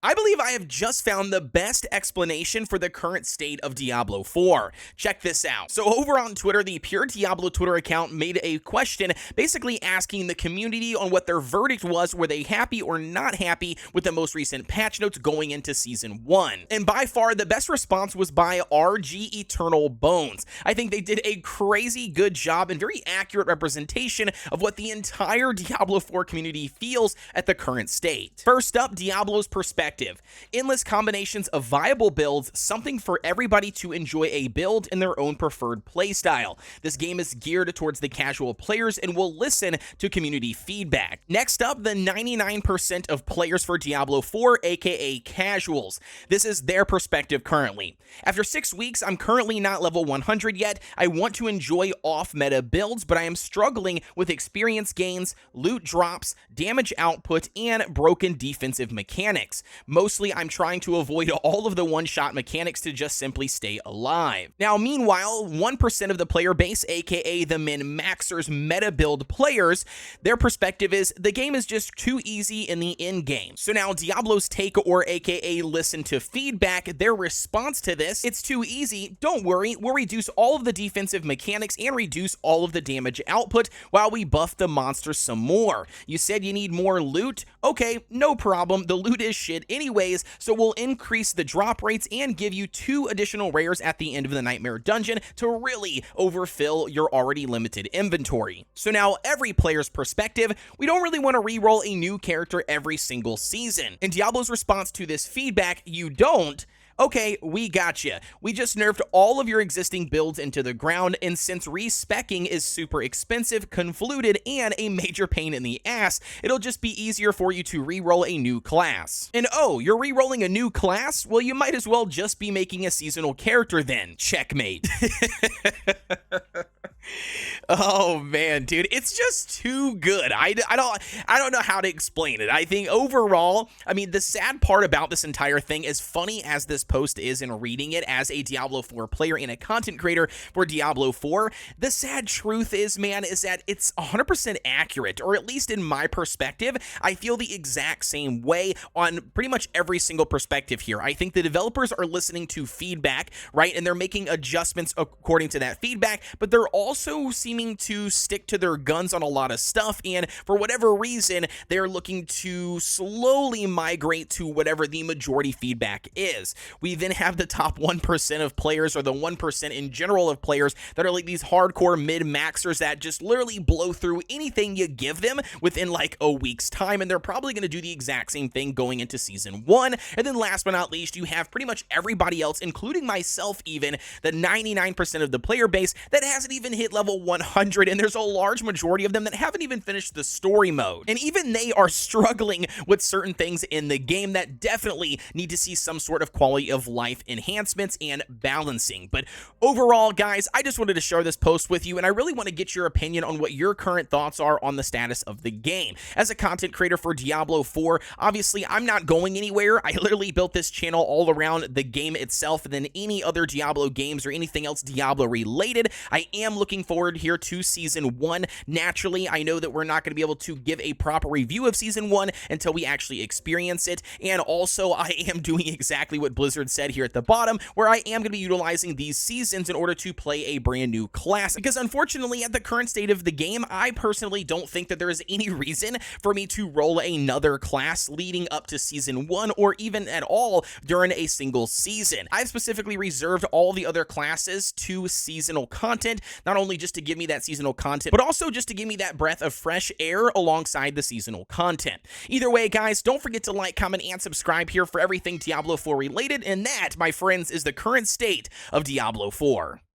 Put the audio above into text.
I believe I have just found the best explanation for the current state of Diablo 4. Check this out. So over on Twitter, the Pure Diablo Twitter account made a question basically asking the community on what their verdict was. Were they happy or not happy with the most recent patch notes going into Season 1? And by far, the best response was by RG Eternal Bones. I think they did a crazy good job and very accurate representation of what the entire Diablo 4 community feels at the current state. First up, Diablo's perspective. Endless combinations of viable builds, something for everybody to enjoy a build in their own preferred playstyle. This game is geared towards the casual players and will listen to community feedback. Next up, the 99% of players for Diablo 4, aka casuals. This is their perspective currently. After 6 weeks, I'm currently not level 100 yet. I want to enjoy off-meta builds, but I am struggling with experience gains, loot drops, damage output, and broken defensive mechanics. Mostly, I'm trying to avoid all of the one-shot mechanics to just simply stay alive. Now, meanwhile, 1% of the player base, aka the min-maxers meta build players, their perspective is the game is just too easy in the end game. So now Diablo's take, or aka listen to feedback, their response to this, it's too easy, don't worry, we'll reduce all of the defensive mechanics and reduce all of the damage output while we buff the monsters some more. You said you need more loot? Okay, no problem, the loot is shit anyways, so we'll increase the drop rates and give you 2 additional rares at the end of the Nightmare Dungeon to really overfill your already limited inventory. So now every player's perspective, we don't really want to reroll a new character every single season. And Diablo's response to this feedback, you don't. Okay, we gotcha. We just nerfed all of your existing builds into the ground, and since respecking is super expensive, convoluted, and a major pain in the ass, it'll just be easier for you to re-roll a new class. And oh, you're re-rolling a new class? Well, you might as well just be making a seasonal character then. Checkmate. Oh man, dude, it's just too good. I don't know how to explain it. I think overall, I mean, the sad part about this entire thing, as funny as this post is in reading it as a Diablo 4 player and a content creator for Diablo 4, the sad truth is, man, is that it's 100% accurate, or at least in my perspective, I feel the exact same way on pretty much every single perspective here. I think the developers are listening to feedback, right, and they're making adjustments according to that feedback, but they're also seeming to stick to their guns on a lot of stuff, and for whatever reason, they're looking to slowly migrate to whatever the majority feedback is. We then have the top 1% of players, or the 1% in general of players, that are like these hardcore mid-maxers that just literally blow through anything you give them within like a week's time, and they're probably going to do the exact same thing going into Season 1. And then last but not least, you have pretty much everybody else, including myself even, the 99% of the player base that hasn't even hit level 100, and there's a large majority of them that haven't even finished the story mode. And even they are struggling with certain things in the game that definitely need to see some sort of quality of life enhancements and balancing. But overall, guys, I just wanted to share this post with you, and I really want to get your opinion on what your current thoughts are on the status of the game. As a content creator for Diablo 4, obviously, I'm not going anywhere. I literally built this channel all around the game itself than any other Diablo games or anything else Diablo related. I am looking forward here to Season 1. Naturally, I know that we're not going to be able to give a proper review of Season 1 until we actually experience it, and also I am doing exactly what Blizzard said here at the bottom, where I am going to be utilizing these seasons in order to play a brand new class, because unfortunately, at the current state of the game, I personally don't think that there is any reason for me to roll another class leading up to Season 1, or even at all during a single season. I've specifically reserved all the other classes to seasonal content, not only just to give me that seasonal content, but also just to give me that breath of fresh air alongside the seasonal content. Either way, guys, don't forget to like, comment, and subscribe here for everything Diablo 4 related, and that, my friends, is the current state of Diablo 4.